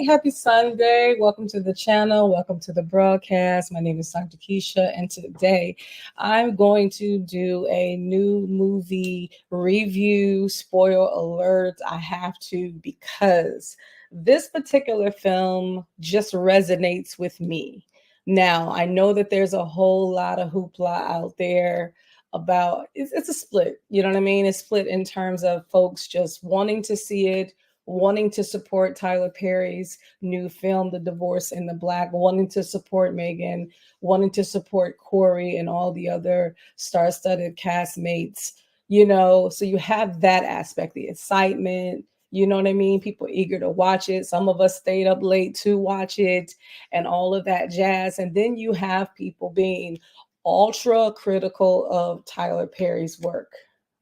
happy Sunday. Welcome to the channel. Welcome to the broadcast. My name is Dr. Kesha, and today I'm going to do a new movie review. Spoiler alert, I have to because this particular film just resonates with me. Now, I know that there's a whole lot of hoopla out there about it's a split, you know what I mean? It's split in terms of folks just wanting to see it, wanting to support Tyler Perry's new film, The Divorce in the Black, wanting to support Megan, wanting to support Corey and all the other star-studded castmates, so you have that aspect, the excitement, you know what I mean? People eager to watch it. Some of us stayed up late to watch it and all of that jazz. And then you have people being ultra critical of Tyler Perry's work.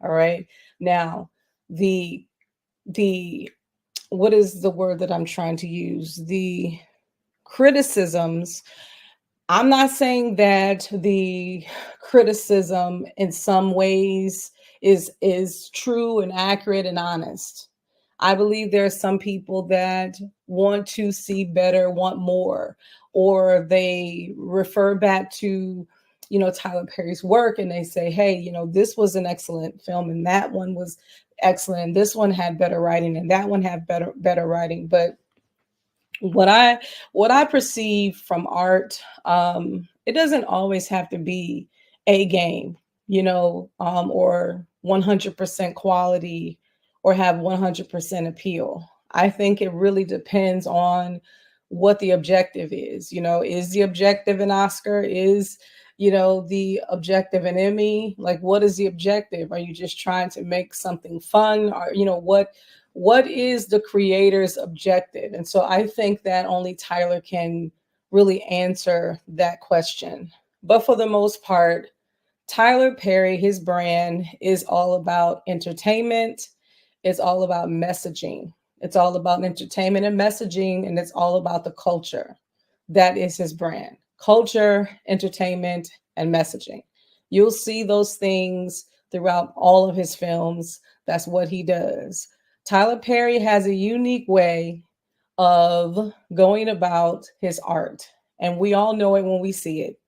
All right. Now, the what is the word that I'm trying to use? The criticisms. I'm not saying that the criticism in some ways is true and accurate and honest. I believe there are some people that want to see better, want more, or they refer back to, Tyler Perry's work and they say, hey, this was an excellent film and that one was excellent. This one had better writing and that one had better writing. But what I perceive from art, it doesn't always have to be a game, or 100% quality or have 100% appeal. I think it really depends on what the objective is. Is the objective an Oscar? Is the objective an Emmy? Like, what is the objective? Are you just trying to make something fun? Or what is the creator's objective? And so I think that only Tyler can really answer that question. But for the most part, Tyler Perry, his brand is all about entertainment. It's all about messaging. It's all about entertainment and messaging, and it's all about the culture. That is his brand. Culture, entertainment, and messaging. You'll see those things throughout all of his films. That's what he does. Tyler Perry has a unique way of going about his art, and we all know it when we see it.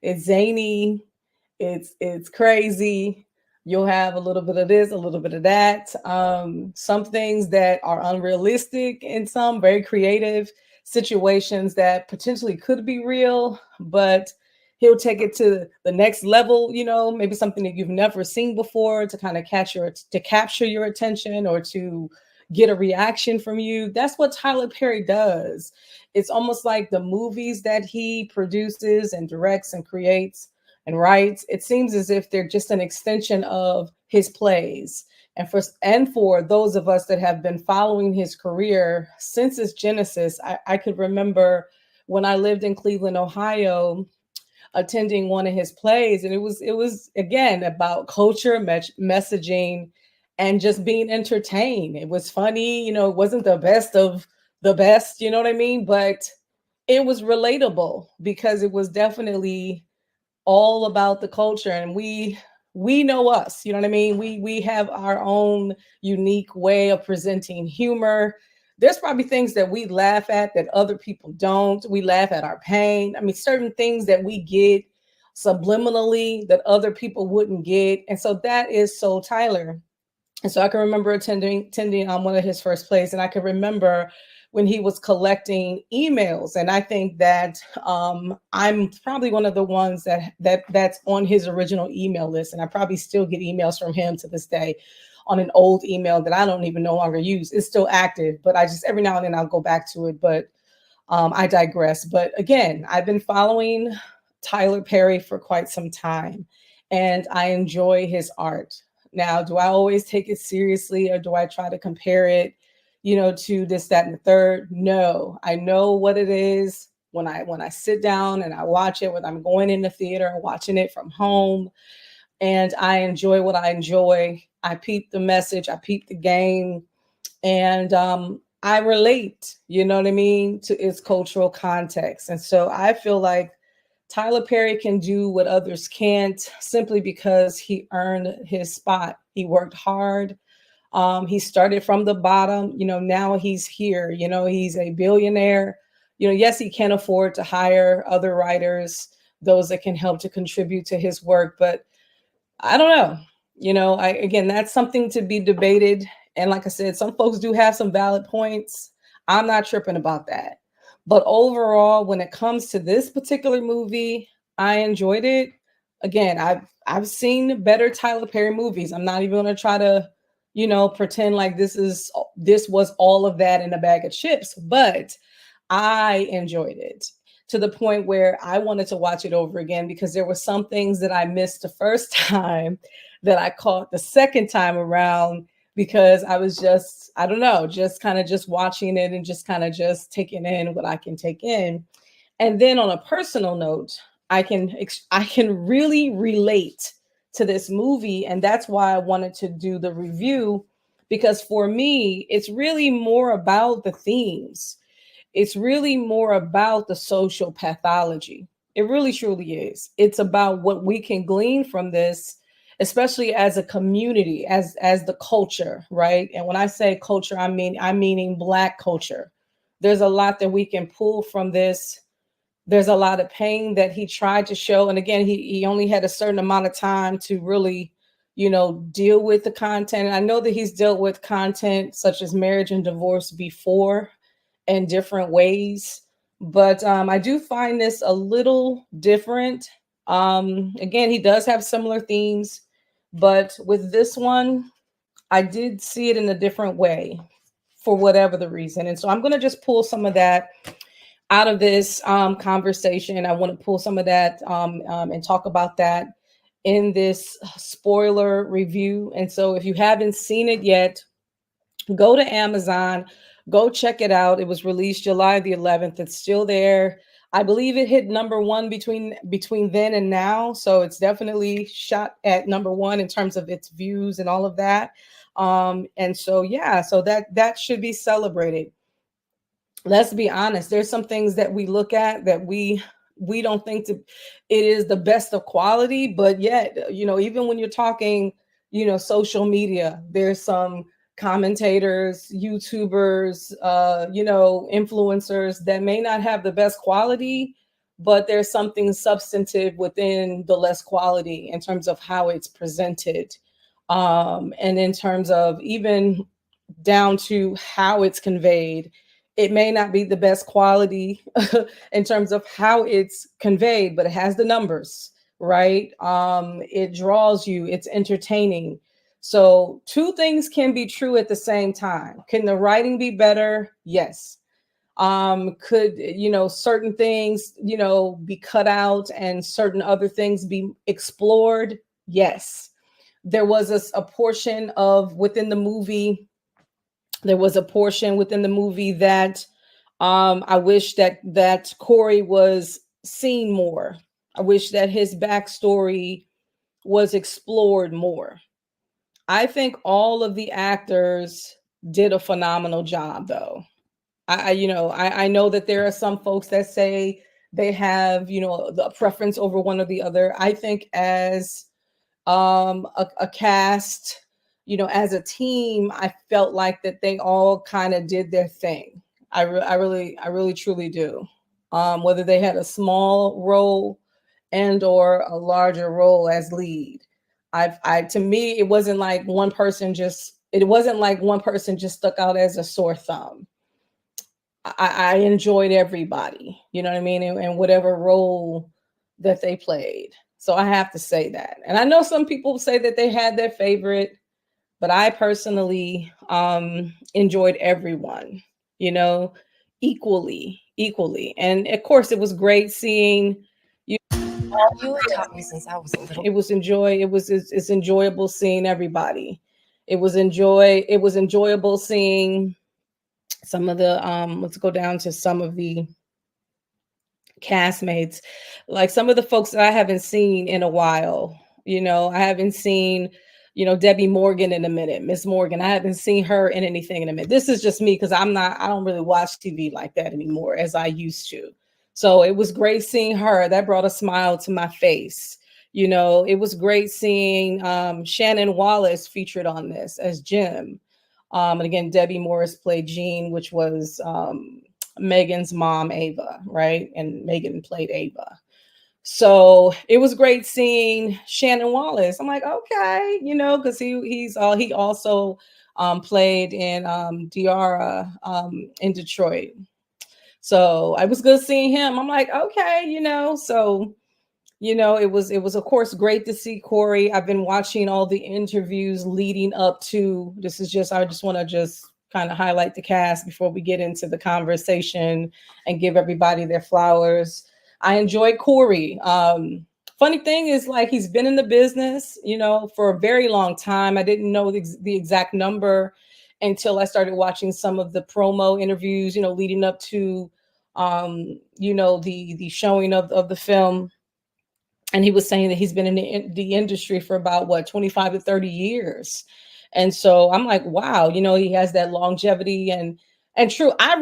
It's zany, it's crazy. You'll have a little bit of this, a little bit of that. Some things that are unrealistic in some very creative situations that potentially could be real, but he'll take it to the next level, maybe something that you've never seen before to kind of capture your attention or to get a reaction from you. That's what Tyler Perry does. It's almost like the movies that he produces and directs and creates and writes, it seems as if they're just an extension of his plays. And for those of us that have been following his career since its genesis, I could remember when I lived in Cleveland, Ohio, attending one of his plays, and it was again about culture, messaging, and just being entertained. It was funny, it wasn't the best of the best, you know what I mean? But it was relatable because it was definitely all about the culture, and we know us, you know what I mean? We have our own unique way of presenting humor. There's probably things that we laugh at that other people don't. We laugh at our pain. I mean, certain things that we get subliminally that other people wouldn't get. And so that is so Tyler. And so I can remember attending on one of his first plays, and I can remember when he was collecting emails. And I think that I'm probably one of the ones that's on his original email list. And I probably still get emails from him to this day on an old email that I don't even no longer use. It's still active, but I just every now and then I'll go back to it. But I digress. But again, I've been following Tyler Perry for quite some time, and I enjoy his art. Now, do I always take it seriously, or do I try to compare it, to this, that, and the third? No, I know what it is when I sit down and I watch it, whether I'm going in the theater and watching it from home, and I enjoy what I enjoy. I peep the message, I peep the game, and I relate, you know what I mean, to its cultural context. And so I feel like Tyler Perry can do what others can't simply because he earned his spot. He worked hard. He started from the bottom, now he's here, he's a billionaire. Yes, he can afford to hire other writers, those that can help to contribute to his work, but I don't know. Again, that's something to be debated. And like I said, some folks do have some valid points. I'm not tripping about that. But overall, when it comes to this particular movie, I enjoyed it. Again, I've seen better Tyler Perry movies. I'm not even going to try to, pretend like this was all of that in a bag of chips, but I enjoyed it to the point where I wanted to watch it over again because there were some things that I missed the first time that I caught the second time around because I was just, I don't know, just kind of just watching it and just kind of just taking in what I can take in. And then on a personal note, I can really relate to this movie, and that's why I wanted to do the review, because for me, it's really more about the themes. It's really more about the social pathology. It really truly is. It's about what we can glean from this, especially as a community, as the culture, right? And when I say culture, I'm meaning Black culture. There's a lot that we can pull from this. There's a lot of pain that he tried to show. And again, he only had a certain amount of time to really, deal with the content. And I know that he's dealt with content such as marriage and divorce before in different ways. But I do find this a little different. Again, he does have similar themes, but with this one, I did see it in a different way for whatever the reason. And so I'm going to just pull some of that out of this conversation. I want to pull some of that and talk about that in this spoiler review. And so if you haven't seen it yet, go to Amazon, go check it out. It was released July the 11th. It's still there. I believe it hit number one between then and now. So it's definitely shot at number one in terms of its views and all of that. And so, yeah, so that should be celebrated. Let's be honest, there's some things that we look at that we don't think it is the best of quality, but yet, even when you're talking, social media, there's some commentators, YouTubers, influencers that may not have the best quality, but there's something substantive within the less quality in terms of how it's presented, and in terms of even down to how it's conveyed. It may not be the best quality in terms of how it's conveyed, but it has the numbers, right? It draws you, it's entertaining. So two things can be true at the same time. Can the writing be better? Yes. Could, certain things, be cut out and certain other things be explored? Yes. There was a portion of within the movie there was a portion within the movie that I wish that Corey was seen more. I wish that his backstory was explored more. I think all of the actors did a phenomenal job, though. I know that there are some folks that say they have, the preference over one or the other. I think as a cast, as a team, I felt like that they all kind of did their thing. I really truly do. Whether they had a small role and or a larger role as lead, to me, it wasn't like one person just stuck out as a sore thumb. I enjoyed everybody, you know what I mean, and whatever role that they played. So I have to say that. And I know some people say that they had their favorite, but I personally enjoyed everyone, equally. And of course, it was great seeing you. You have taught me since I was a little. It's enjoyable seeing everybody. It was enjoyable seeing some of the let's go down to some of the castmates, like some of the folks that I haven't seen in a while. I haven't seen, Debbie Morgan in a minute, Miss Morgan. I haven't seen her in anything in a minute. This is just me because I don't really watch TV like that anymore as I used to. So it was great seeing her. That brought a smile to my face. It was great seeing Shannon Wallace featured on this as Jim. And again, Debbie Morris played Jean, which was Megan's mom, Ava, right? And Megan played Ava. So it was great seeing Shannon Wallace. I'm like, okay, because he also played in Diara in Detroit. So I was good seeing him. I'm like, okay, so it was of course great to see Corey. I've been watching all the interviews leading up to this. I just want to just kind of highlight the cast before we get into the conversation and give everybody their flowers. I enjoyed Corey. Funny thing is, like, he's been in the business, for a very long time. I didn't know the exact number until I started watching some of the promo interviews, leading up to the showing of the film. And he was saying that he's been in the industry for about 25 to 30 years. And so I'm like, wow, he has that longevity and true. I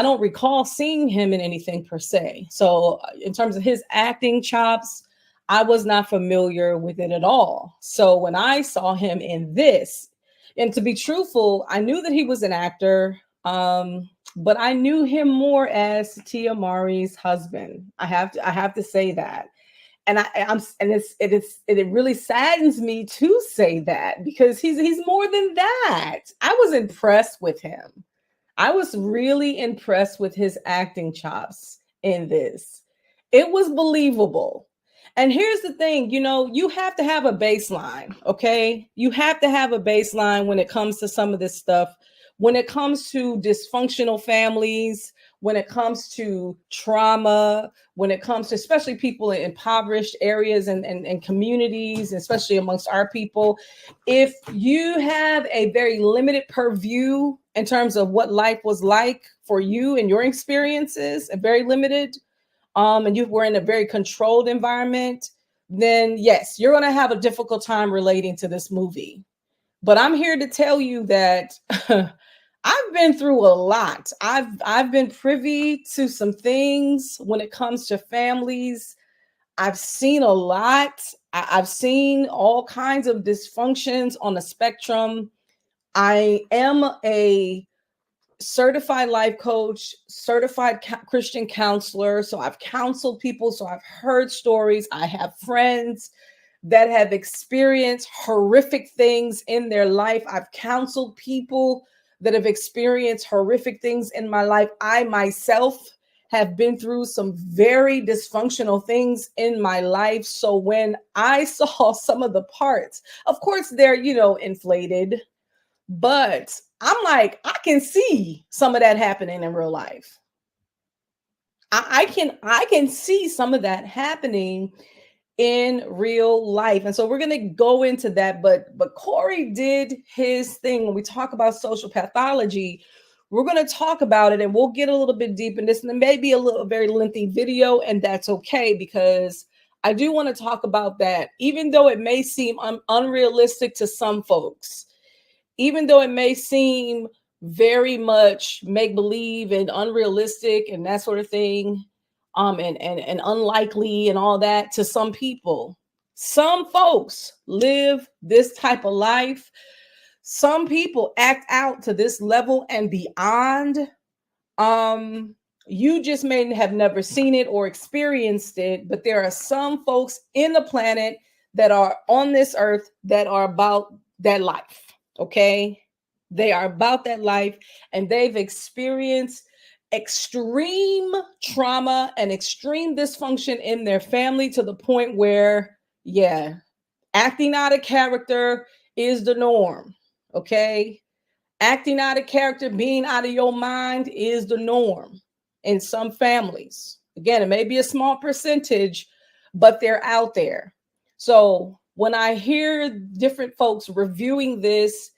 don't recall seeing him in anything per se. So in terms of his acting chops, I was not familiar with it at all. So when I saw him in this, and to be truthful, I knew that he was an actor, but I knew him more as Tia Mari's husband. I have to say that. And it really saddens me to say that, because he's more than that. I was impressed with him. I was really impressed with his acting chops in this. It was believable. And here's the thing, you have to have a baseline, okay? You have to have a baseline when it comes to some of this stuff. When it comes to dysfunctional families, when it comes to trauma, when it comes to especially people in impoverished areas and communities, especially amongst our people, if you have a very limited purview in terms of what life was like for you and your experiences, and very limited, and you were in a very controlled environment, then yes, you're going to have a difficult time relating to this movie. But I'm here to tell you that I've been through a lot. I've been privy to some things when it comes to families. I've seen a lot. I've seen all kinds of dysfunctions on the spectrum. I am a certified life coach, certified Christian counselor. So I've counseled people. So I've heard stories. I have friends that have experienced horrific things in their life. I've counseled people that have experienced horrific things in my life. I myself have been through some very dysfunctional things in my life. So when I saw some of the parts, of course they're, inflated, but I'm like, I can see some of that happening in real life. I can see some of that happening in real life. And so we're going to go into that, but Corey did his thing. When we talk about social pathology, we're going to talk about it, and we'll get a little bit deep in this, and it may be a very lengthy video, and that's okay, because I do want to talk about that. Even though it may seem unrealistic to some folks, even though it may seem very much make believe and unrealistic and that sort of thing, and unlikely and all that to some people, some folks live this type of life. Some people act out to this level and beyond. You just may have never seen it or experienced it, but there are some folks in the planet that are on this earth that are about that life. Okay. They are about that life, and they've experienced extreme trauma and extreme dysfunction in their family, to the point where, yeah, acting out of character is the norm. Okay. Acting out of character, being out of your mind is the norm in some families. Again, it may be a small percentage, but they're out there. So when I hear different folks reviewing this,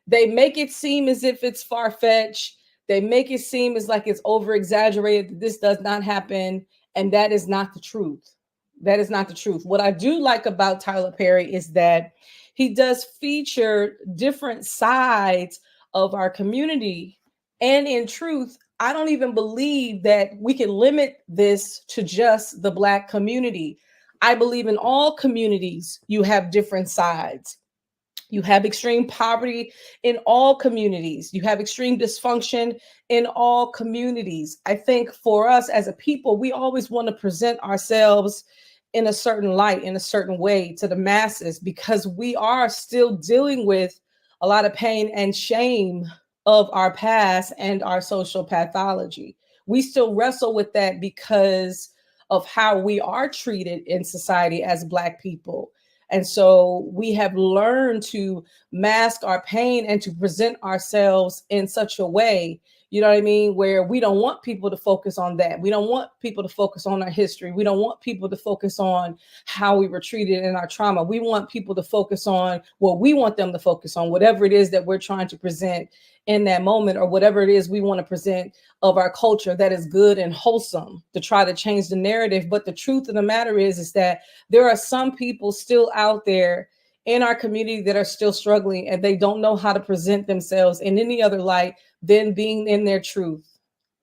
they make it seem as if it's far-fetched. They make it seem as like it's over-exaggerated, that this does not happen. And that is not the truth. That is not the truth. What I do like about Tyler Perry is that he does feature different sides of our community. And in truth, I don't even believe that we can limit this to just the Black community. I believe in all communities, you have different sides. You have extreme poverty in all communities. You have extreme dysfunction in all communities. I think for us as a people, we always want to present ourselves in a certain light, in a certain way to the masses, because we are still dealing with a lot of pain and shame of our past and our social pathology. We still wrestle with that because of how we are treated in society as Black people. And so we have learned to mask our pain and to present ourselves in such a way, you know what I mean, where we don't want people to focus on that. We don't want people to focus on our history. We don't want people to focus on how we were treated in our trauma. We want people to focus on what we want them to focus on, whatever it is that we're trying to present in that moment, or whatever it is we want to present of our culture that is good and wholesome, to try to change the narrative. But the truth of the matter is that there are some people still out there in our community that are still struggling, and they don't know how to present themselves in any other light than being in their truth.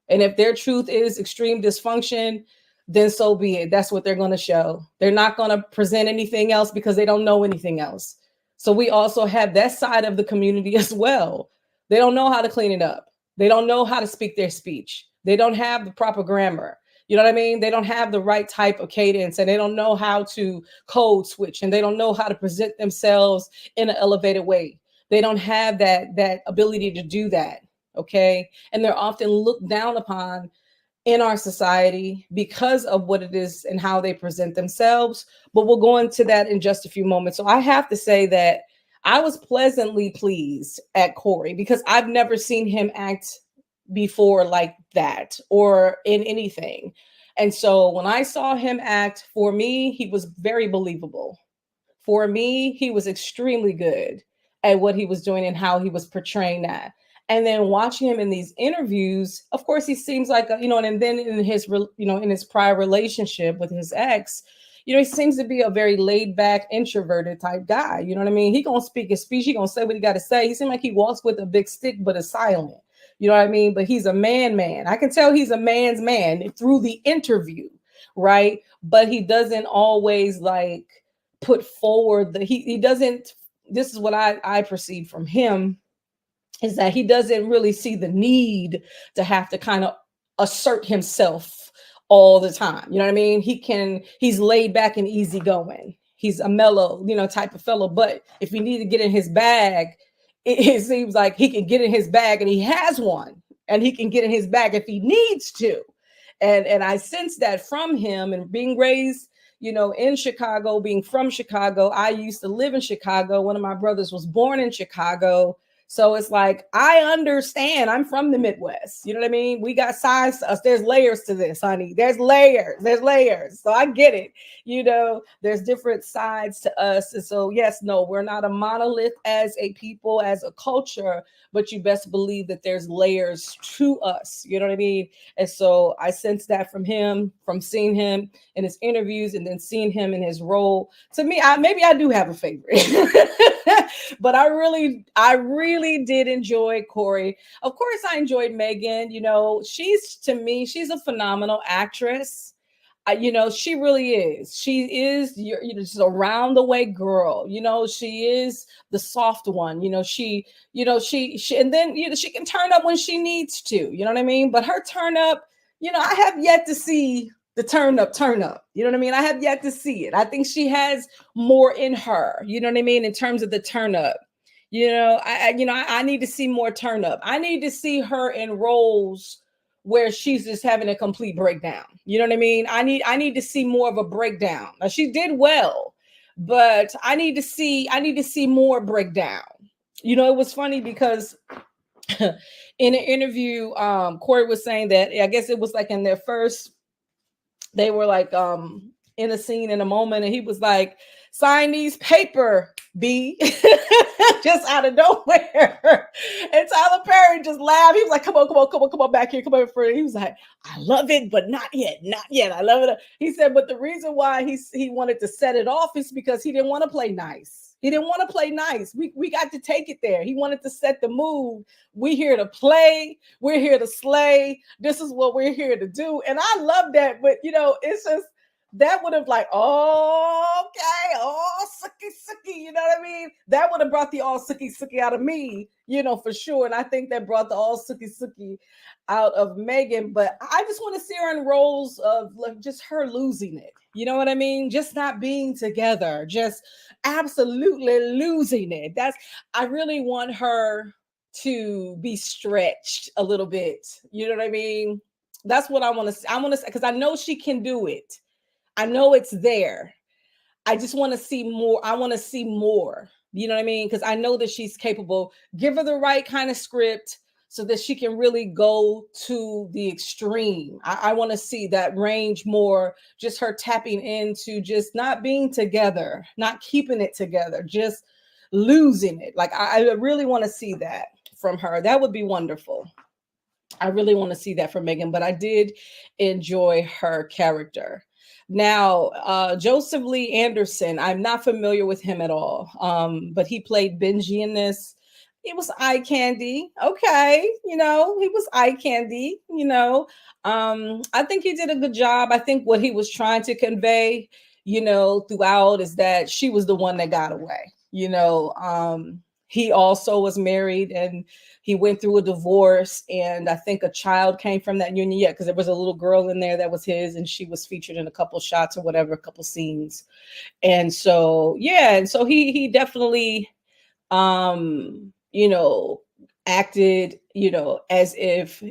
And if their truth is extreme dysfunction, then so be it. That's what they're going to show. They're not going to present anything else because they don't know anything else. So we also have that side of the community as well. They don't know how to clean it up. They don't know how to speak their speech. They don't have the proper grammar. You know what I mean? They don't have the right type of cadence, and they don't know how to code switch, and they don't know how to present themselves in an elevated way. They don't have that ability to do that. Okay. And they're often looked down upon in our society because of what it is and how they present themselves. But we'll go into that in just a few moments. So I have to say that I was pleasantly pleased at Corey, because I've never seen him act before like that or in anything. And so when I saw him act, for me, he was very believable. For me, he was extremely good at what he was doing and how he was portraying that. And then watching him in these interviews, of course, he seems like and then in his in his prior relationship with his ex, he seems to be a very laid back, introverted type guy. You know what I mean? He gonna speak his speech. He gonna say what he got to say. He seems like he walks with a big stick, but is silent. You know what I mean? But he's a man. I can tell he's a man's man through the interview, right? But he doesn't always like put forward he doesn't. This is what I perceive from him, is that he doesn't really see the need to have to kind of assert himself all the time. You know what I mean? He's laid back and easygoing. He's a mellow, type of fellow. But if you need to get in his bag, it seems like he can get in his bag, and he has one, and he can get in his bag if he needs to. And I sense that from him, and being raised in Chicago, being from Chicago. I used to live in Chicago. One of my brothers was born in Chicago. So it's like, I understand. I'm from the Midwest. You know what I mean? We got sides to us. There's layers to this, honey. There's layers. There's layers. So I get it. There's different sides to us. And so, yes, no, we're not a monolith as a people, as a culture, but you best believe that there's layers to us. You know what I mean? And so I sense that from him, from seeing him in his interviews and then seeing him in his role. To me, maybe I do have a favorite. But I really did enjoy Corey. Of course, I enjoyed Megan. To me, she's a phenomenal actress. She really is. She is just around the way girl. She is the soft one. She and then she can turn up when she needs to. You know what I mean? But her turn up, I have yet to see the turn up. You know what I mean? I have yet to see it. I think she has more in her. You know what I mean? In terms of the turn up. I need to see more turn up. I need to see her in roles where she's just having a complete breakdown. You know what I mean? I need to see more of a breakdown. Now, she did well, but I need to see more breakdown. It was funny because in an interview, Corey was saying that, I guess it was like in their first, they were like in a scene in a moment, and he was like, sign these paper, B. Just out of nowhere. And Tyler Perry just laughed. He was like, come on back here. Come over. He was like, I love it, but not yet. I love it. He said, but the reason why he wanted to set it off is because he didn't want to play nice. He didn't want to play nice. We got to take it there. He wanted to set the mood. We're here to play. We're here to slay. This is what we're here to do. And I love that. But, it's just, that would have like, oh, okay, all sucky sucky, you know what I mean? That would have brought the all sucky sucky out of me, for sure. And I think that brought the all sucky sucky out of Megan. But I just want to see her in roles of like just her losing it. You know what I mean? Just not being together, just absolutely losing it. I really want her to be stretched a little bit. You know what I mean? That's what I want to see. I want to, because I know she can do it. I know it's there. I just want to see more. I want to see more. You know what I mean? Because I know that she's capable. Give her the right kind of script so that she can really go to the extreme. I want to see that range more, just her tapping into just not being together, not keeping it together, just losing it. Like, I really want to see that from her. That would be wonderful. I really want to see that from Megan, but I did enjoy her character. Now, Joseph Lee Anderson, I'm not familiar with him at all, but he played Benji in this. It was eye candy. Okay, he was eye candy. I think he did a good job. I think what he was trying to convey, throughout is that she was the one that got away. He also was married and he went through a divorce, and I think a child came from that union. Yeah, because there was a little girl in there that was his, and she was featured in a couple shots or whatever, a couple scenes. And so, yeah, and so he definitely um, you know, acted, as if,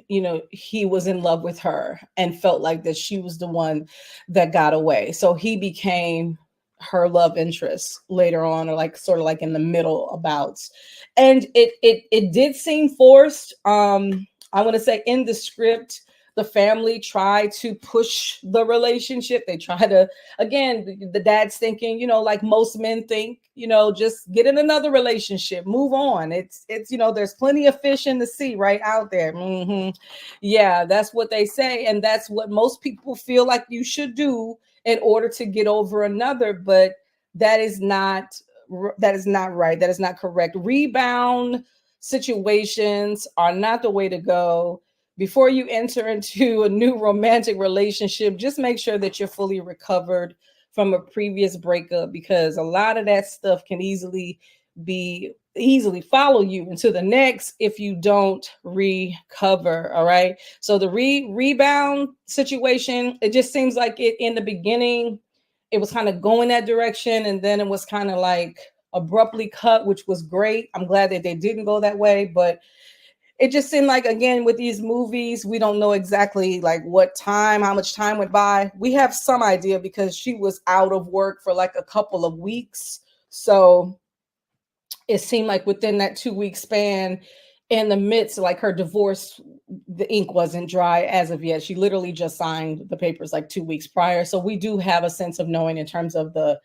he was in love with her and felt like that she was the one that got away. So he became her love interest later on, or like sort of like in the middle abouts. And it did seem forced. I want to say in the script, the family tried to push the relationship. They try to, again, the dad's thinking, like most men think, just get in another relationship, move on. It's there's plenty of fish in the sea right out there. Yeah, that's what they say, and that's what most people feel like you should do in order to get over another. But that is not right. That is not correct. Rebound situations are not the way to go. Before you enter into a new romantic relationship, just make sure that you're fully recovered from a previous breakup, because a lot of that stuff can easily follow you into the next if you don't recover. All right. So the rebound situation, it just seems like it in the beginning, it was kind of going that direction, and then it was kind of like abruptly cut, which was great. I'm glad that they didn't go that way, but it just seemed like, again, with these movies, we don't know exactly like how much time went by. We have some idea because she was out of work for like a couple of weeks. So it seemed like within that 2-week span, in the midst, like her divorce, the ink wasn't dry as of yet. She literally just signed the papers like 2 weeks prior. So we do have a sense of knowing in terms of the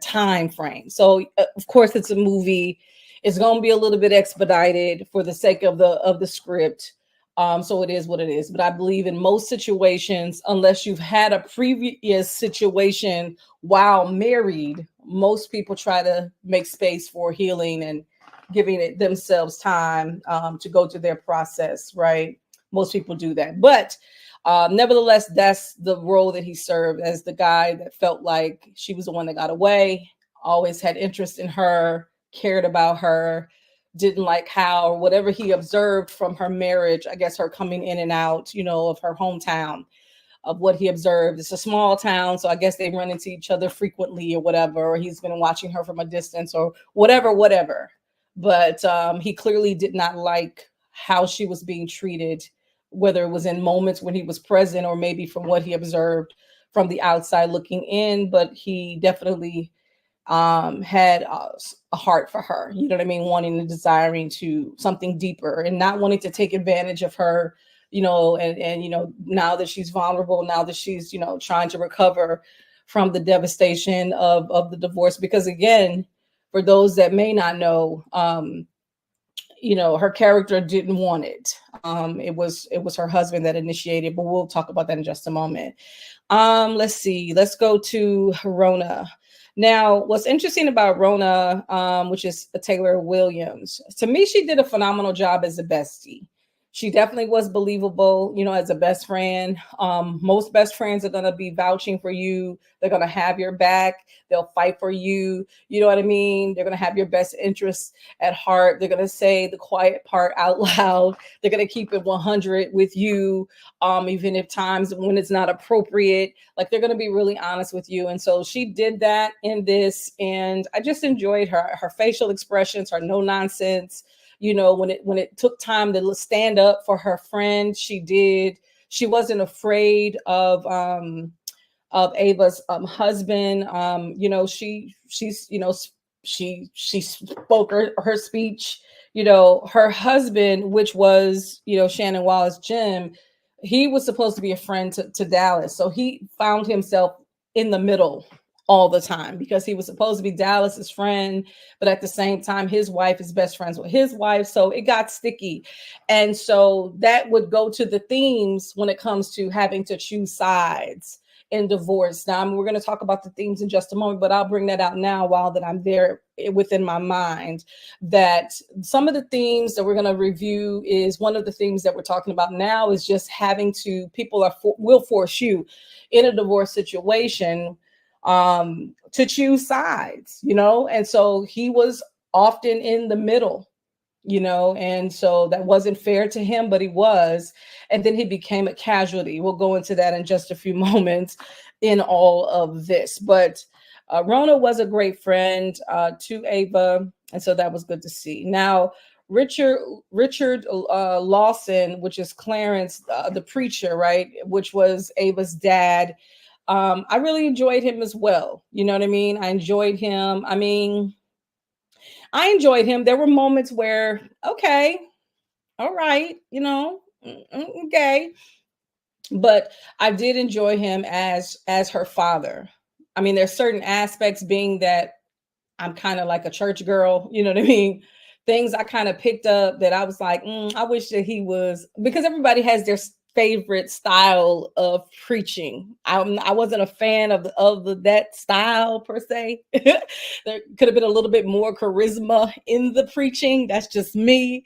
time frame. So of course it's a movie. It's going to be a little bit expedited for the sake of the script. So it is what it is. But I believe in most situations, unless you've had a previous situation while married, most people try to make space for healing and giving it themselves time to go through their process, right? Most people do that. But nevertheless, that's the role that he served, as the guy that felt like she was the one that got away, always had interest in her, cared about her, didn't like how, or whatever he observed from her marriage, I guess her coming in and out, of her hometown, of what he observed. It's a small town, so I guess they run into each other frequently or whatever, or he's been watching her from a distance or whatever. But he clearly did not like how she was being treated, whether it was in moments when he was present or maybe from what he observed from the outside looking in. But he definitely had a heart for her, you know what I mean, wanting and desiring to something deeper and not wanting to take advantage of her, and now that she's vulnerable, now that she's trying to recover from the devastation of the divorce. Because again, for those that may not know, her character didn't want it. It was her husband that initiated, but we'll talk about that in just a moment. Let's see. Let's go to Rona. Now, what's interesting about Rona, which is Taylor Williams, to me, she did a phenomenal job as a bestie. She definitely was believable, as a best friend. Most best friends are going to be vouching for you. They're going to have your back. They'll fight for you. You know what I mean? They're going to have your best interests at heart. They're going to say the quiet part out loud. They're going to keep it 100 with you, even if times when it's not appropriate. Like, they're going to be really honest with you. And so she did that in this, and I just enjoyed her facial expressions, her no nonsense. When it took time to stand up for her friend, she did. She wasn't afraid of Ava's husband. She spoke her speech. Her husband, which was Shannon Wallace Jim, he was supposed to be a friend to Dallas, so he found himself in the middle all the time because he was supposed to be Dallas's friend, but at the same time, his wife is best friends with his wife. So it got sticky. And so that would go to the themes when it comes to having to choose sides in divorce. Now, we're going to talk about the themes in just a moment, but I'll bring that out now while that I'm there within my mind. That some of the themes that we're going to review is one of the themes that we're talking about now is just having to, people will force you in a divorce situation to choose sides, and so he was often in the middle, and so that wasn't fair to him, but he was. And then he became a casualty. We'll go into that in just a few moments in all of this. But Rona was a great friend to Ava, and so that was good to see. Now, Richard Lawson, which is Clarence, the preacher, right, which was Ava's dad. I really enjoyed him as well. You know what I mean? I enjoyed him. I enjoyed him. There were moments where, okay, all right, okay. But I did enjoy him as her father. There's certain aspects, being that I'm kind of like a church girl, you know what I mean? Things I kind of picked up that I was like, I wish that he was, because everybody has their favorite style of preaching. I wasn't a fan of that style per se. There could have been a little bit more charisma in the preaching. That's just me.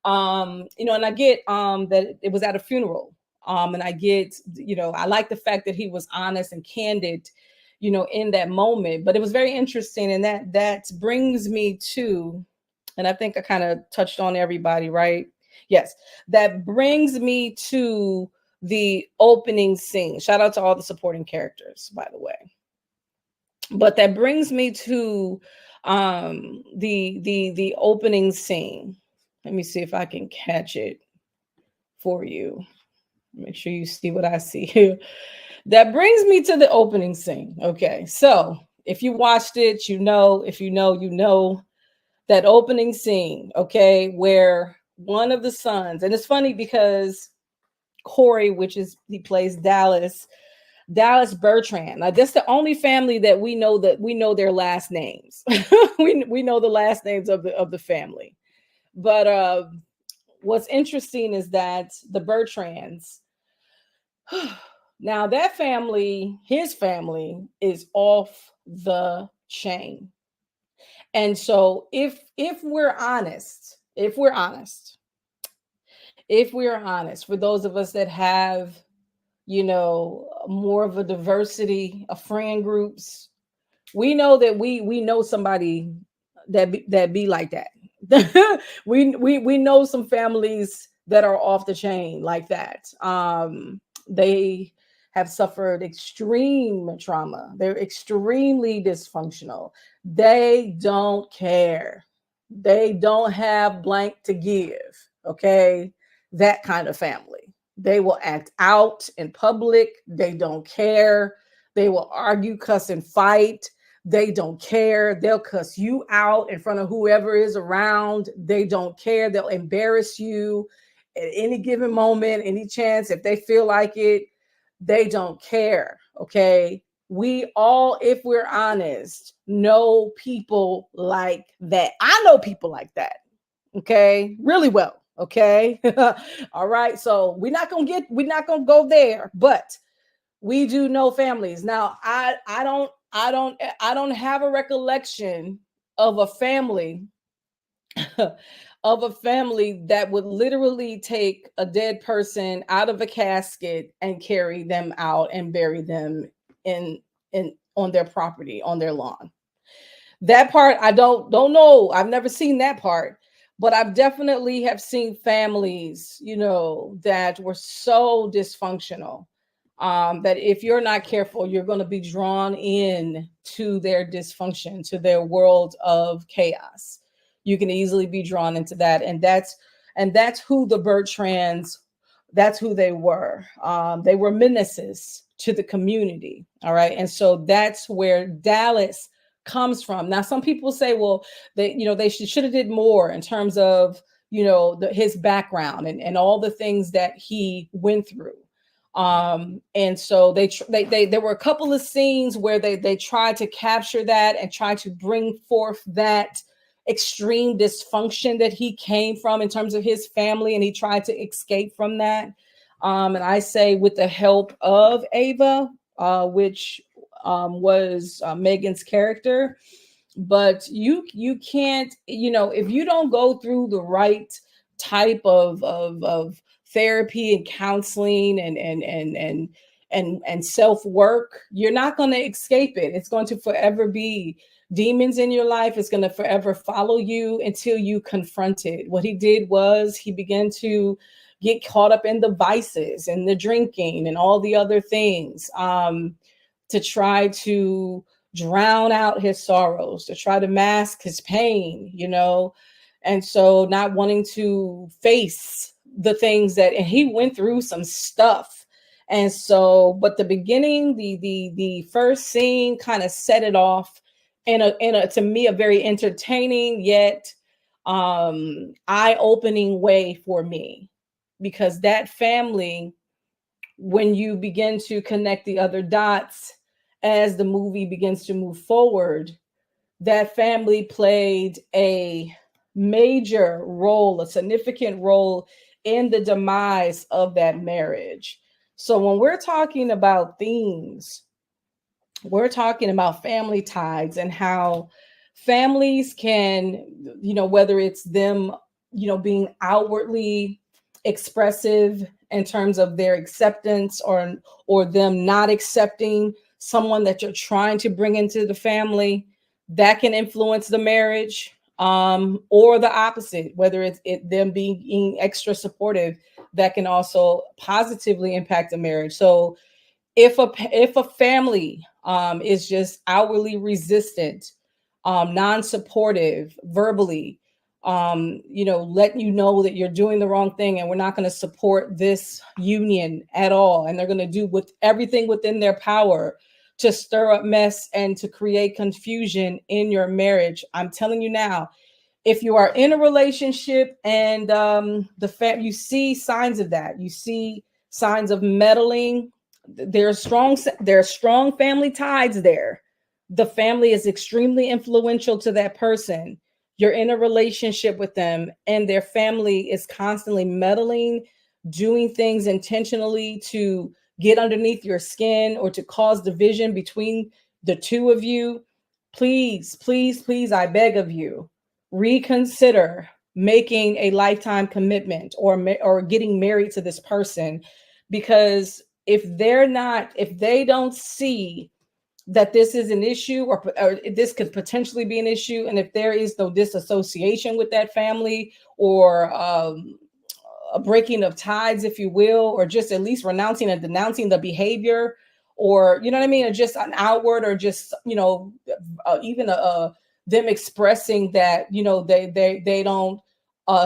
And I get that it was at a funeral. And I get, I like the fact that he was honest and candid, in that moment. But it was very interesting. And that brings me to, and I think I kind of touched on everybody, right? Yes. That brings me to the opening scene. Shout out to all the supporting characters, by the way. But that brings me to the opening scene. Let me see if I can catch it for you. Make sure you see what I see here. That brings me to the opening scene. Okay, so if you watched it, if you know that opening scene, okay, where one of the sons, and it's funny because Corey, he plays Dallas Bertrand. Now, that's the only family that we know their last names. we know the last names of the family. But what's interesting is that the Bertrands, now that family, his family, is off the chain. And so if we're honest, for those of us that have, more of a diversity of friend groups, we know that we know somebody that be like that. we know some families that are off the chain like that. They have suffered extreme trauma. They're extremely dysfunctional. They don't care. They don't have blank to give. Okay, that kind of family. They will act out in public. They don't care. They will argue, cuss, and fight. They don't care. They'll cuss you out in front of whoever is around. They don't care. They'll embarrass you at any given moment, any chance, if they feel like it. They don't care. Okay. We all, if we're honest, know people like that. I know people like that. Okay. Really well. Okay. All right. So we're not gonna go there, but we do know families. Now, I don't have a recollection of a family of a family that would literally take a dead person out of a casket and carry them out and bury them in on their property, on their lawn. That part I don't know. I've never seen that part, but I've definitely have seen families, that were so dysfunctional, that if you're not careful, you're going to be drawn in to their dysfunction, to their world of chaos. You can easily be drawn into that, and that's who the Bertrands, that's who they were. They were menaces to the community. All right, and so that's where Dallas comes from. Now, some people say, well, they should have did more in terms of his background and all the things that he went through. And so there were a couple of scenes where they tried to capture that and try to bring forth that extreme dysfunction that he came from in terms of his family, and he tried to escape from that. And I say, with the help of Ava, which was Megan's character. But you can't, if you don't go through the right type of therapy and counseling and self work, you're not going to escape it. It's going to forever be demons in your life. It's going to forever follow you until you confront it. What he did was he began to get caught up in the vices and the drinking and all the other things, to try to drown out his sorrows, to try to mask his pain, and so not wanting to face the things that, and he went through some stuff. And so, but the beginning, the first scene kind of set it off in a to me a very entertaining yet eye-opening way for me, because that family, when you begin to connect the other dots as the movie begins to move forward, that family played a major role, a significant role in the demise of that marriage. So when we're talking about themes, we're talking about family ties and how families can, whether it's them, being outwardly expressive in terms of their acceptance, or them not accepting someone that you're trying to bring into the family, that can influence the marriage, or the opposite, whether it's them being extra supportive, that can also positively impact the marriage. So if a family is just outwardly resistant, non-supportive verbally, letting you know that you're doing the wrong thing and we're not going to support this union at all, and they're going to do with everything within their power to stir up mess and to create confusion in your marriage, I'm telling you now, if you are in a relationship and you see signs of that, you see signs of meddling, there are strong family ties there. The family is extremely influential to that person. You're in a relationship with them and their family is constantly meddling, doing things intentionally to get underneath your skin or to cause division between the two of you. Please, please, please, I beg of you, reconsider making a lifetime commitment, or getting married to this person, because if they don't see that this is an issue, or this could potentially be an issue, and if there is no disassociation with that family, or a breaking of ties, if you will, or just at least renouncing and denouncing the behavior, or you know what I mean, or just an outward, or just even them expressing that they don't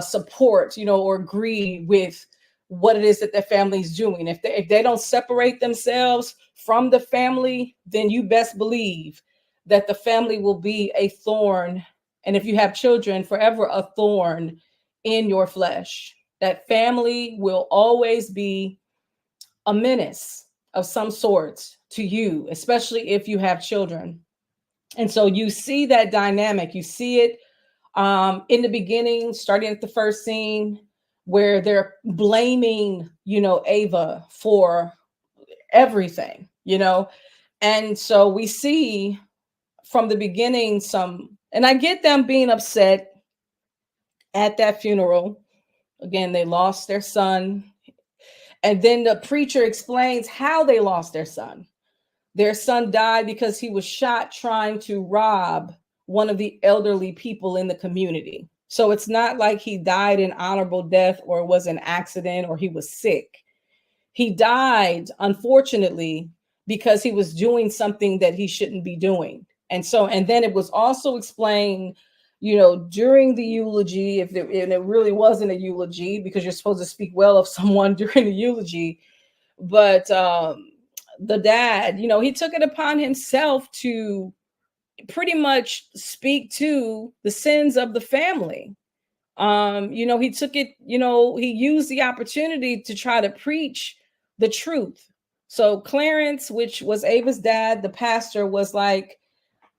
support, or agree with what it is that their family is doing. If they don't separate themselves from the family, then you best believe that the family will be a thorn, and if you have children, forever a thorn in your flesh. That family will always be a menace of some sort to you, especially if you have children. And so you see that dynamic. You see it in the beginning, starting at the first scene, where they're blaming, Ava for everything, And so we see from the beginning and I get them being upset At that funeral, again, they lost their son. And then the preacher explains how they lost their son. Their son died because he was shot trying to rob one of the elderly people in the community. So it's not like he died an honorable death or it was an accident or he was sick. He died, unfortunately, because he was doing something that he shouldn't be doing. And so, and then it was also explained, during the eulogy, and it really wasn't a eulogy because you're supposed to speak well of someone during the eulogy, but the dad, he took it upon himself to pretty much speak to the sins of the family. He took it, he used the opportunity to try to preach the truth. So Clarence, which was Ava's dad, the pastor, was like,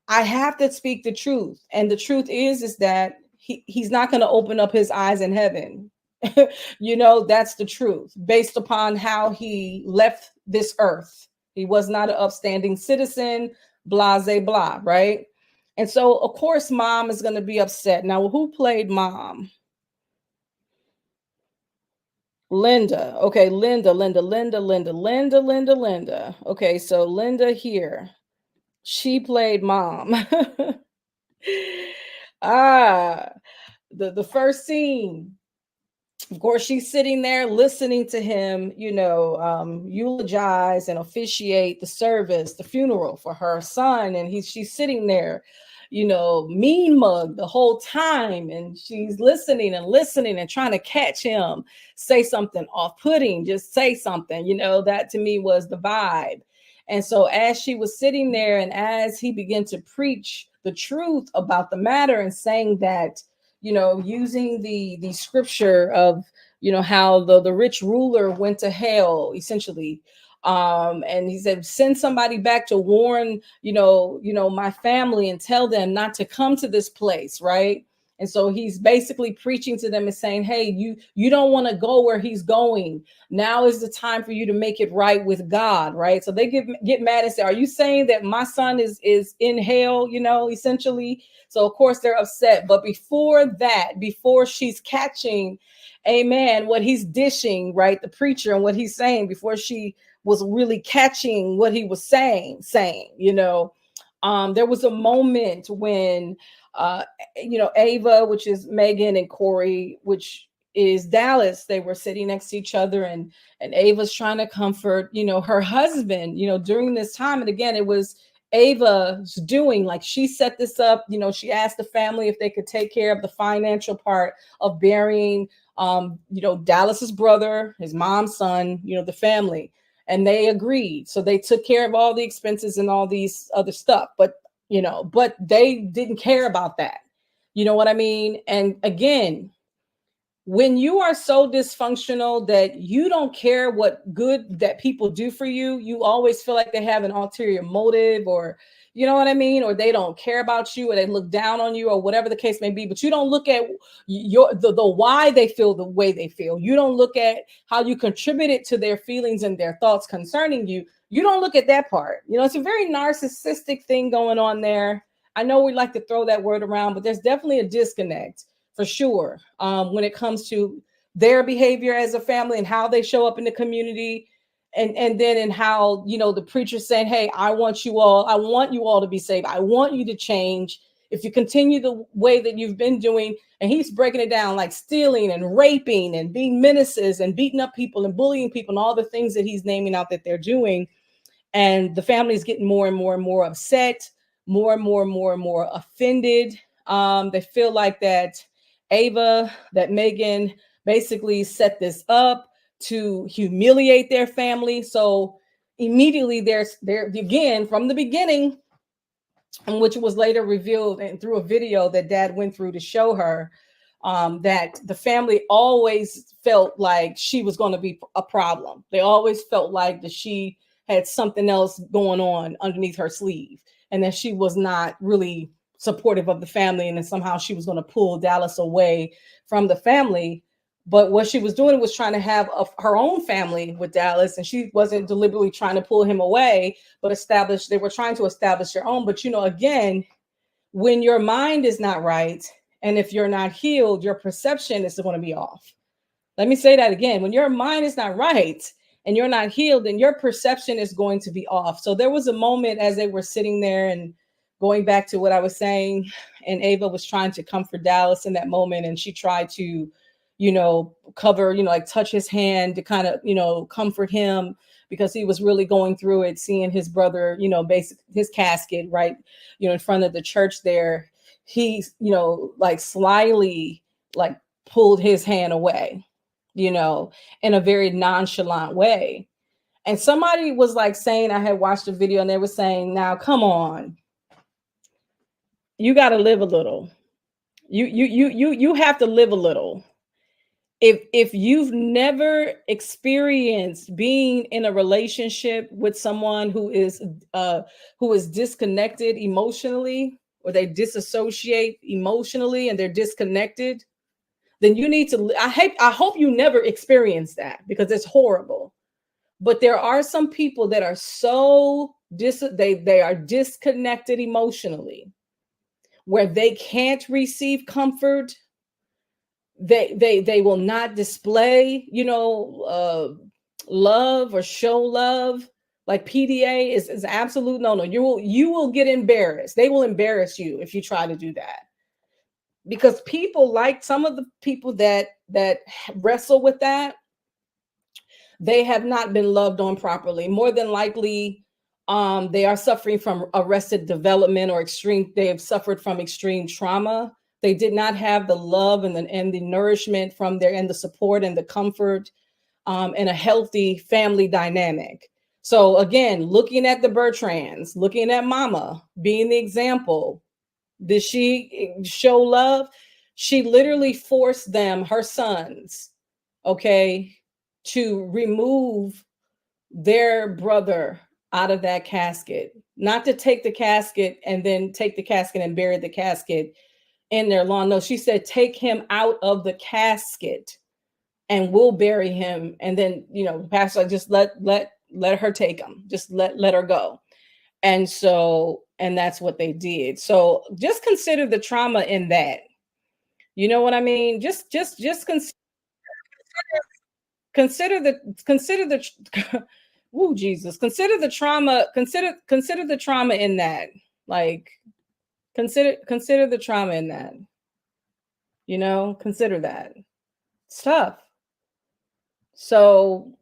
I have to speak the truth. And the truth is that he's not going to open up his eyes in heaven. That's the truth based upon how he left this earth. He was not an upstanding citizen, blah, blah, blah, right? And so, of course, mom is going to be upset. Now, who played mom? Linda. Okay, Linda. Okay, so Linda here. She played mom. ah, the first scene. Of course, she's sitting there listening to him, eulogize and officiate the service, the funeral for her son, and she's sitting there, mean mug the whole time, and she's listening and trying to catch him say something off-putting, just say something, that to me was the vibe. And so as she was sitting there and as he began to preach the truth about the matter and saying that, using the scripture of, how the rich ruler went to hell, essentially. And he said, send somebody back to warn, my family and tell them not to come to this place, right? And so he's basically preaching to them and saying, hey, you don't want to go where he's going. Now is the time for you to make it right with God, right? So they get mad and say, are you saying that my son is in hell, essentially? So of course they're upset. But before she's catching, amen, what he's dishing, right? The preacher and what he's saying, before she was really catching what he was saying, there was a moment when, Ava, which is Megan, and Corey, which is Dallas, they were sitting next to each other, and Ava's trying to comfort, her husband, during this time. And again, it was Ava's doing, like, she set this up, she asked the family if they could take care of the financial part of burying, Dallas's brother, his mom's son, the family. And they agreed. So they took care of all the expenses and all these other stuff. But they didn't care about that. You know what I mean? And again, when you are so dysfunctional that you don't care what good that people do for you, you always feel like they have an ulterior motive, or you know what I mean, or they don't care about you, or they look down on you, or whatever the case may be. But you don't look at the why they feel the way they feel. You don't look at how you contributed to their feelings and their thoughts concerning you. You don't look at that part. It's a very narcissistic thing going on there. I know we like to throw that word around, but there's definitely a disconnect for sure, when it comes to their behavior as a family and how they show up in the community, and then in how, the preacher saying, hey, I want you all to be saved. I want you to change. If you continue the way that you've been doing, and he's breaking it down, like stealing and raping and being menaces and beating up people and bullying people and all the things that he's naming out that they're doing. And the family is getting more and more and more upset, more and more offended. They feel like that Megan basically set this up to humiliate their family. So immediately there again, from the beginning, and which was later revealed and through a video that dad went through to show her, that the family always felt like she was going to be a problem. They always felt like that she had something else going on underneath her sleeve, and that she was not really supportive of the family, and then somehow she was going to pull Dallas away from the family. But what she was doing was trying to have her own family with Dallas, and she wasn't deliberately trying to pull him away, but they were trying to establish their own. But again, when your mind is not right And if you're not healed, your perception is going to be off. Let me say that again. When your mind is not right and you're not healed, then your perception is going to be off. So there was a moment as they were sitting there and going back to what I was saying, and Ava was trying to comfort Dallas in that moment. And she tried to, cover, like touch his hand to kind of, comfort him because he was really going through it, seeing his brother, basically his casket, right, in front of the church there. He, like slyly, like pulled his hand away, in a very nonchalant way. And somebody was like saying, I had watched a video and they were saying, now, come on, you got to live a little. You have to live a little. If you've never experienced being in a relationship with someone who is disconnected emotionally, or they disassociate emotionally and they're disconnected, then you need to, I hope you never experience that, because it's horrible. But there are some people that are so they are disconnected emotionally, where they can't receive comfort. They will not display, love or show love. Like PDA is absolute no. You will get embarrassed. They will embarrass you if you try to do that, because people, like some of the people that wrestle with that, they have not been loved on properly. More than likely, they are suffering from arrested development or they have suffered from extreme trauma. They did not have the love and the nourishment from there, and the support and the comfort, and a healthy family dynamic. So again, looking at the Bertrands, looking at Mama being the example, did she show love? She literally forced them, her sons, okay, to remove their brother out of that casket, not to take the casket and then take the casket and bury the casket in their lawn. No, she said, take him out of the casket and we'll bury him. And then, pastor, just let her take him. Just let her go. And that's what they did. So just consider the trauma in that. You know what I mean? Just consider the Woo, Jesus, consider the trauma, consider the trauma in that. Like, consider the trauma in that. Consider that. It's tough. So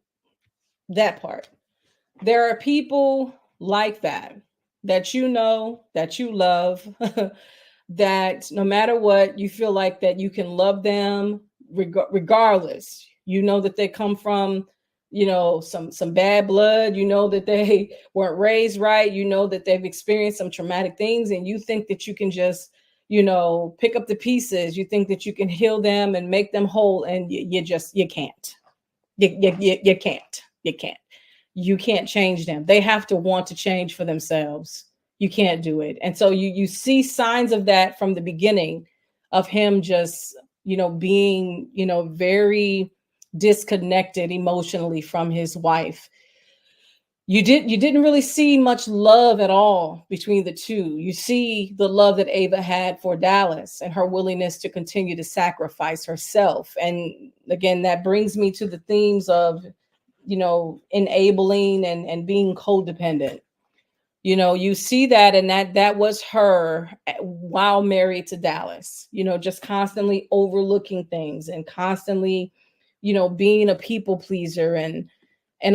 that part. There are people like that that you love, that no matter what, you feel like that you can love them regardless. That they come from, some bad blood, that they weren't raised right, that they've experienced some traumatic things, and you think that you can just, pick up the pieces. You think that you can heal them and make them whole, and you can't. You can't. You can't change them. They have to want to change for themselves. You can't do it. And so you see signs of that from the beginning, of him just, being, very disconnected emotionally from his wife. You didn't really see much love at all between the two. You see the love that Ava had for Dallas and her willingness to continue to sacrifice herself. And again, that brings me to the themes of, enabling and being codependent. You see that, and that was her while married to Dallas, just constantly overlooking things and constantly, being a people pleaser and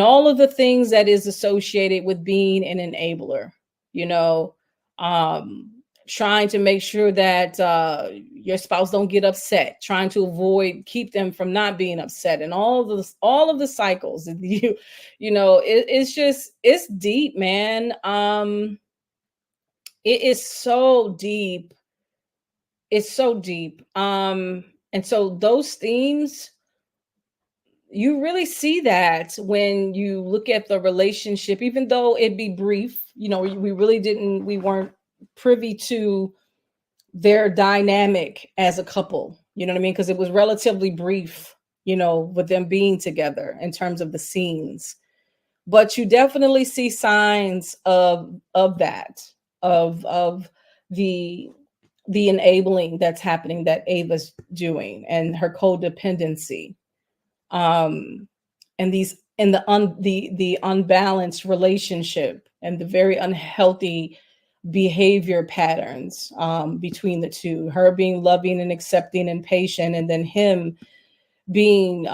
all of the things that is associated with being an enabler, um, trying to make sure that your spouse don't get upset, trying to keep them from not being upset, and all of the cycles. It's deep, man. It is so deep. It's so deep. And so those themes, you really see that when you look at the relationship, even though it be brief, we weren't privy to their dynamic as a couple, you know what I mean? Because it was relatively brief, with them being together in terms of the scenes. But you definitely see signs of that, of the the enabling that's happening that Ava's doing, and her codependency, um, and the unbalanced relationship and the very unhealthy behavior patterns, between the two. Her being loving and accepting and patient, and then him being,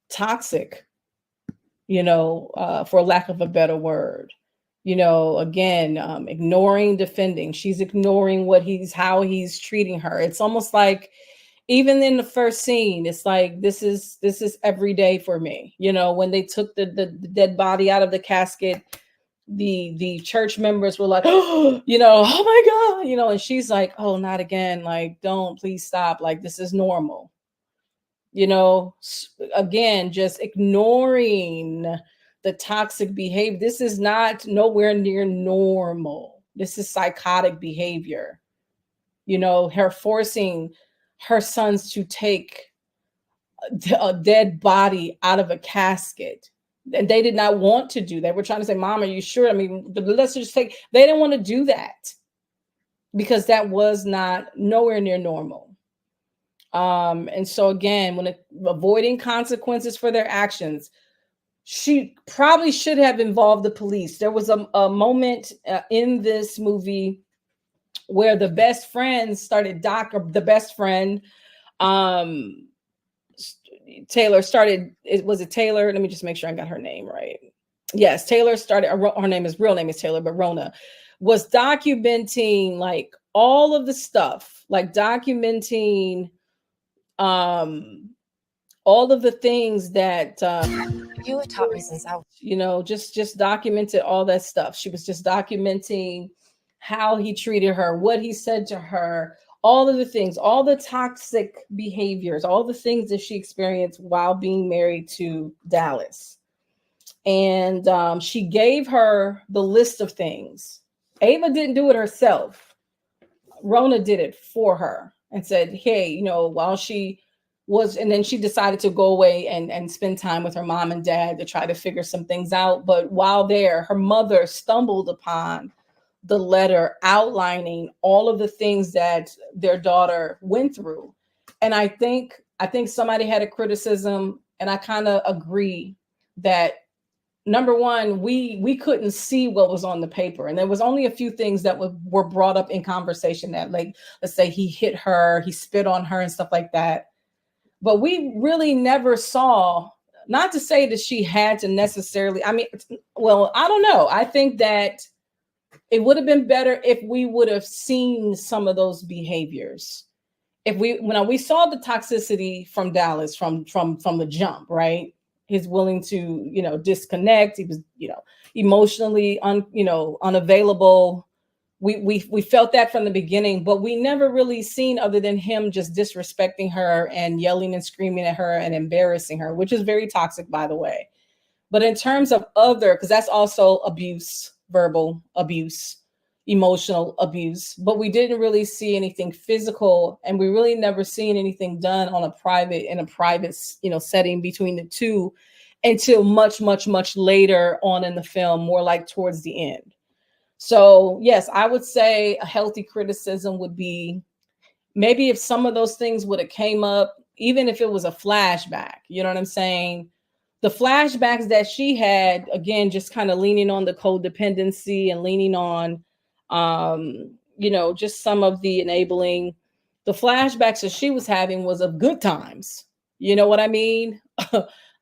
toxic, for lack of a better word. Again, ignoring, defending. She's ignoring how he's treating her. It's almost like, even in the first scene, it's like, this is every day for me. When they took the dead body out of the casket, the church members were like, oh, oh my God, and she's like, oh, not again. Like, don't, please stop. Like, this is normal. Again, just ignoring the toxic behavior. This is not nowhere near normal. This is psychotic behavior. Her forcing her sons to take a dead body out of a casket. And they did not want to do that. We're trying to say, Mom, are you sure? I mean, let's just take, they didn't want to do that because that was not nowhere near normal. And so again, avoiding consequences for their actions, she probably should have involved the police. There was a moment in this movie where the best friend the best friend, Taylor started, was it Taylor? Let me just make sure I got her name right. Yes, Taylor started, her real name is Taylor, but Rona was documenting like all of the stuff, like documenting all of the things that You have taught me since I was just documented all that stuff. She was just documenting how he treated her, what he said to her, all of the things, all the toxic behaviors, all the things that she experienced while being married to Dallas. And she gave her the list of things. Ava didn't do it herself. Rona did it for her and said, hey, while she was, and then she decided to go away and spend time with her mom and dad to try to figure some things out. But while there, her mother stumbled upon the letter outlining all of the things that their daughter went through. And I think somebody had a criticism, and I kind of agree that, number one, we couldn't see what was on the paper, and there was only a few things that were brought up in conversation, that, like, let's say he hit her, he spit on her and stuff like that. But we really never saw, not to say that she had to necessarily, I mean, well, I don't know. I think that it would have been better if we would have seen some of those behaviors. When we saw the toxicity from Dallas from the jump, right? He's willing to, disconnect. He was, emotionally unavailable. We felt that from the beginning, but we never really seen, other than him just disrespecting her and yelling and screaming at her and embarrassing her, which is very toxic, by the way. But in terms of because that's also abuse, verbal abuse, emotional abuse, but we didn't really see anything physical, and we really never seen anything done in a private, setting between the two until much, much, much later on in the film, more like towards the end. So yes, I would say a healthy criticism would be, maybe if some of those things would have came up, even if it was a flashback, you know what I'm saying? The flashbacks that she had, again, just kind of leaning on the codependency and leaning on, just some of the enabling, the flashbacks that she was having was of good times. You know what I mean?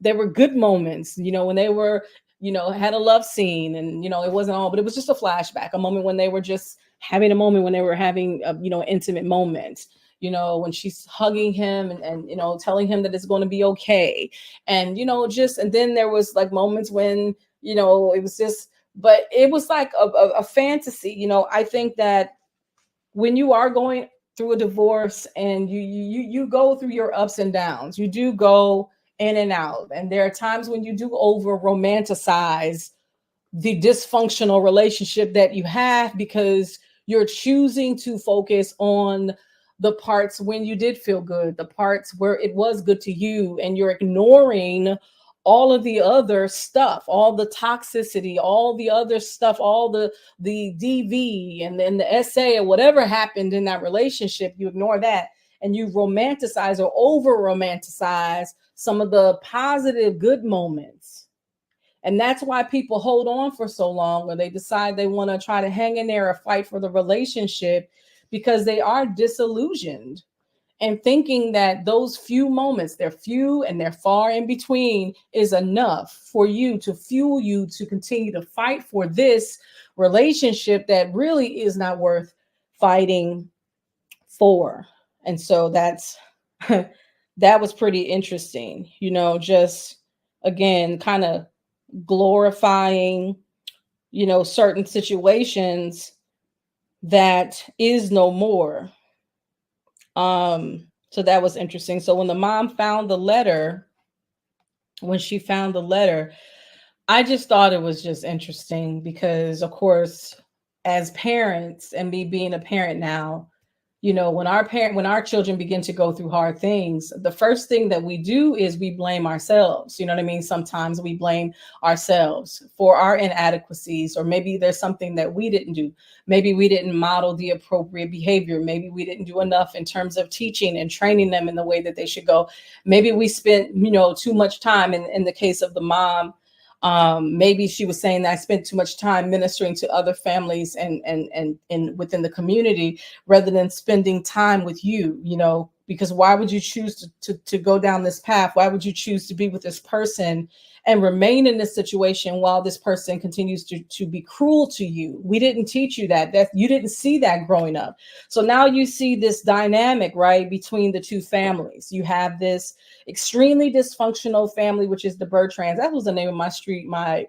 There were good moments, when they were, had a love scene, and, it wasn't all, but it was just a flashback, a moment when they were just having a moment, when they were having, intimate moments, when she's hugging him and telling him that it's going to be okay. And, and then there was like moments when, it was just, but it was like a fantasy. I think that when you are going through a divorce and you go through your ups and downs, you do go in and out. And there are times when you do over romanticize the dysfunctional relationship that you have, because you're choosing to focus on the parts when you did feel good, the parts where it was good to you, and you're ignoring all of the other stuff, all the toxicity, all the other stuff, all the DV and then the SA or whatever happened in that relationship, you ignore that and you romanticize or over romanticize some of the positive good moments. And that's why people hold on for so long, or they decide they want to try to hang in there or fight for the relationship, because they are disillusioned and thinking that those few moments, they're few and they're far in between, is enough for you to fuel you to continue to fight for this relationship that really is not worth fighting for. And so that's that was pretty interesting, just again, kind of glorifying, certain situations that is no more. So that was interesting. So when the mom found the letter, when she found the letter, I just thought it was just interesting because, of course, as parents and me being a parent now, when our children begin to go through hard things, the first thing that we do is we blame ourselves. You know what I mean? Sometimes we blame ourselves for our inadequacies, or maybe there's something that we didn't do. Maybe we didn't model the appropriate behavior. Maybe we didn't do enough in terms of teaching and training them in the way that they should go. Maybe we spent, too much time in the case of the mom. Maybe she was saying that I spent too much time ministering to other families and within the community rather than spending time with you, because why would you choose to go down this path? Why would you choose to be with this person and remain in this situation while this person continues to be cruel to you? We didn't teach you that you didn't see that growing up. So now you see this dynamic, right, between the two families. You have this extremely dysfunctional family, which is the Bertrands. That was the name of my street, my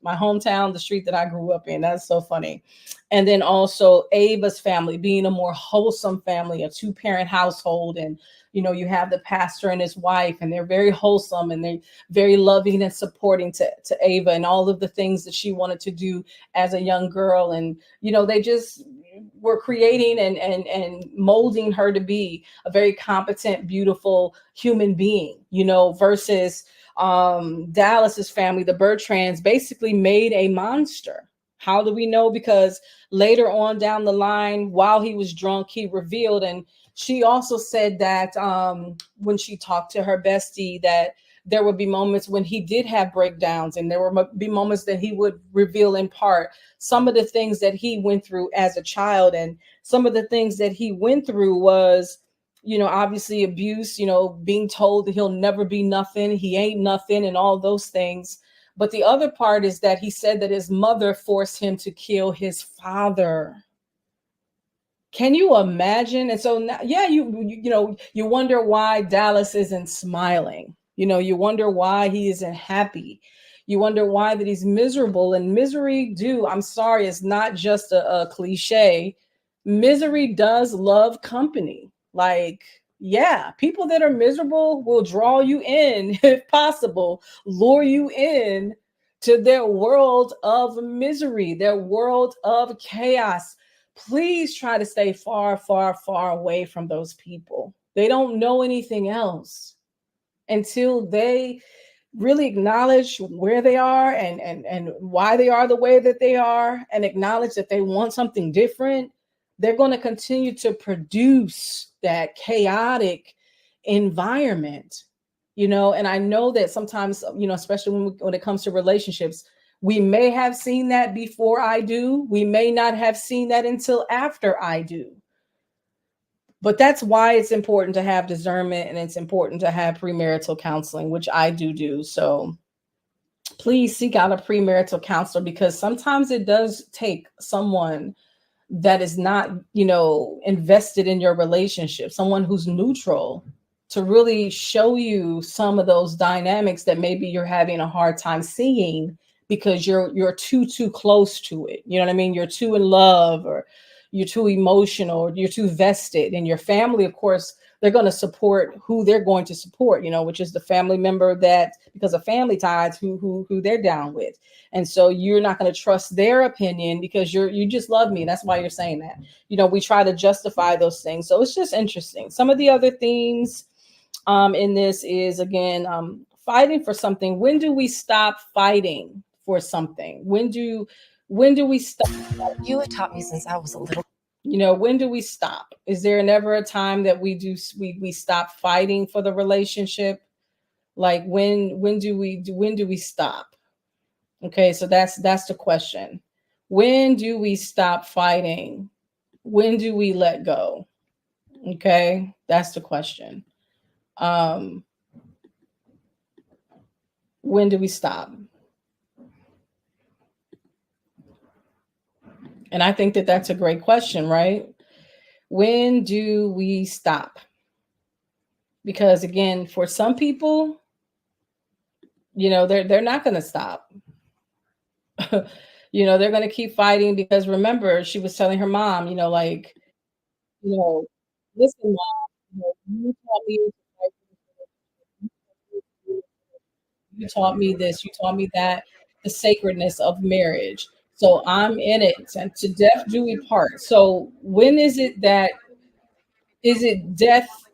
hometown, the street that I grew up in. That's so funny. And then also Ava's family being a more wholesome family, a 2-parent household. And, you have the pastor and his wife, and they're very wholesome and they're very loving and supporting to Ava and all of the things that she wanted to do as a young girl. And, they just were creating and molding her to be a very competent, beautiful human being, versus Dallas's family, the Bertrands, basically made a monster. How do we know? Because later on down the line, while he was drunk, he revealed, and she also said that when she talked to her bestie, that there would be moments when he did have breakdowns, and there would be moments that he would reveal in part some of the things that he went through as a child. And some of the things that he went through was, obviously abuse, being told that he'll never be nothing, he ain't nothing, and all those things. But the other part is that he said that his mother forced him to kill his father. Can you imagine? And so now, yeah, you wonder why Dallas isn't smiling. You wonder why he isn't happy. You wonder why that he's miserable. And misery, I'm sorry, it's not just a cliche. Misery does love company. Like, yeah, people that are miserable will draw you in, if possible, lure you in to their world of misery, their world of chaos. Please try to stay far, far, far away from those people. They don't know anything else until they really acknowledge where they are and why they are the way that they are, and acknowledge that they want something different. They're going to continue to produce that chaotic environment, and I know that sometimes, especially when it comes to relationships, we may have seen that before I do. We may not have seen that until after I do. But that's why it's important to have discernment, and it's important to have premarital counseling, which I do. So please seek out a premarital counselor, because sometimes it does take someone that is not, invested in your relationship, someone who's neutral, to really show you some of those dynamics that maybe you're having a hard time seeing because you're too close to it. You know what I mean? You're too in love, or you're too emotional, or you're too vested. And your family, of course, they're going to support who they're going to support, which is the family member that, because of family ties, who they're down with. And so you're not going to trust their opinion because you just love me. That's why you're saying that. We try to justify those things. So it's just interesting. Some of the other themes in this is, again, fighting for something, when do we stop fighting for something? When do we stop? You have taught me since I was a little. When do we stop? Is there never a time that we stop fighting for the relationship? Like when do we stop? Okay, so that's the question. When do we stop fighting? When do we let go? Okay, that's the question. Um, when do we stop? And I think that that's a great question, right? When do we stop? Because again, for some people, they're not going to stop. They're going to keep fighting because remember, she was telling her mom, like, you know, listen, mom, you taught me to fight for this, you taught me this, you taught me that, the sacredness of marriage. So I'm in it, and to death do we part. So when is it death,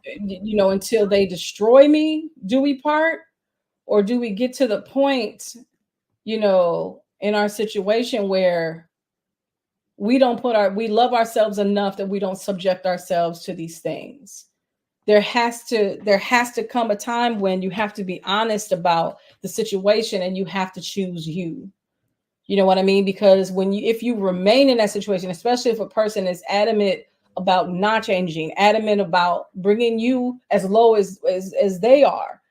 until they destroy me, do we part? Or do we get to the point, in our situation where we love ourselves enough that we don't subject ourselves to these things? There has to come a time when you have to be honest about the situation and you have to choose you. You know what I mean? Because if you remain in that situation, especially if a person is adamant about not changing, adamant about bringing you as low as they are,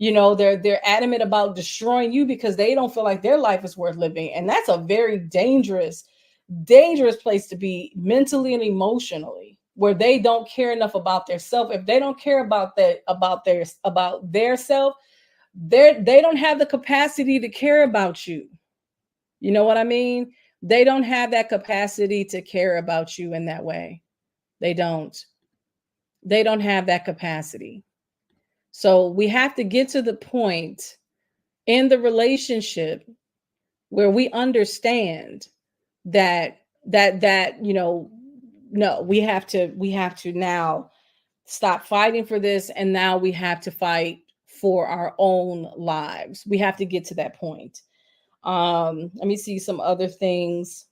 they're adamant about destroying you because they don't feel like their life is worth living, and that's a very dangerous place to be mentally and emotionally, where they don't care enough about their self. If they don't care about their self, they don't have the capacity to care about you. You know what I mean? They don't have that capacity to care about you in that way. They don't. They don't have that capacity. So we have to get to the point in the relationship where we understand that no, we have to now stop fighting for this, and now we have to fight for our own lives. We have to get to that point. Let me see some other things.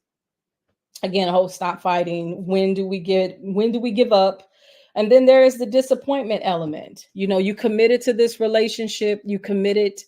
Again, a whole stop fighting. When do we give up? And then there is the disappointment element. You committed to this relationship, you committed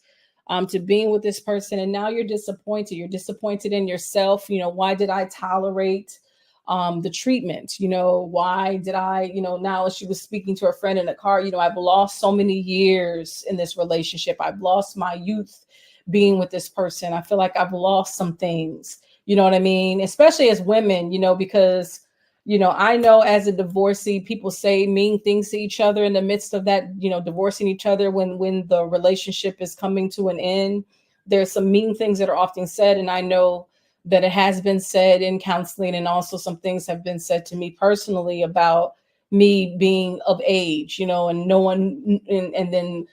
to being with this person, and now you're disappointed in yourself. Why did I tolerate the treatment? Why did I, now she was speaking to her friend in the car, I've lost so many years in this relationship, I've lost my youth being with this person, I feel like I've lost some things. You know what I mean? Especially as women, because I know as a divorcee, people say mean things to each other in the midst of that, divorcing each other when the relationship is coming to an end. There's some mean things that are often said, and I know that it has been said in counseling, and also some things have been said to me personally about me being of age, and no one and then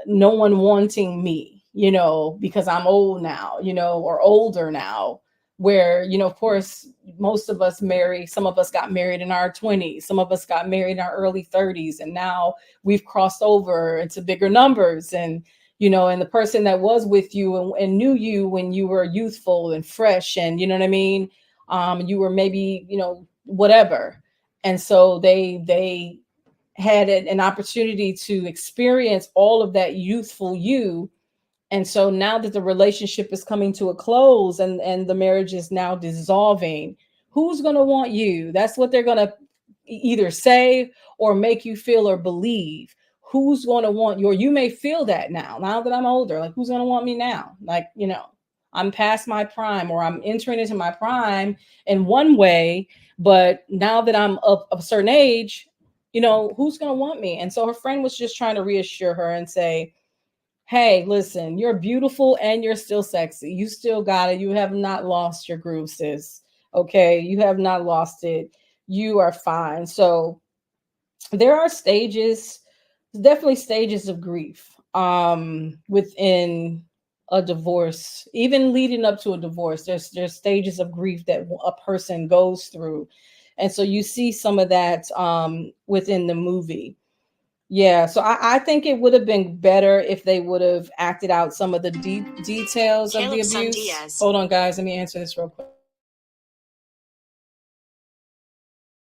no one wanting me, because I'm old now, or older now, where, of course, most of us marry, some of us got married in our 20s, some of us got married in our early 30s, and now we've crossed over into bigger numbers. And the person that was with you and knew you when you were youthful and fresh, and you know what I mean, you were maybe, whatever. And so they had an opportunity to experience all of that youthful you. And so now that the relationship is coming to a close, and the marriage is now dissolving, who's going to want you? That's what they're going to either say or make you feel or believe. Who's going to want you? Or you may feel that now that I'm older, like, who's going to want me now? Like, I'm past my prime, or I'm entering into my prime in one way, but now that I'm of a certain age, who's going to want me? And so her friend was just trying to reassure her and say, hey, listen, you're beautiful and you're still sexy. You still got it. You have not lost your groove, sis. Okay. You have not lost it. You are fine. So there are stages, definitely stages of grief within a divorce. Even leading up to a divorce, there's stages of grief that a person goes through. And so you see some of that within the movie. Yeah, so I think it would have been better if they would have acted out some of the details of the Caleb Sun abuse. Diaz. Hold on, guys. Let me answer this real quick.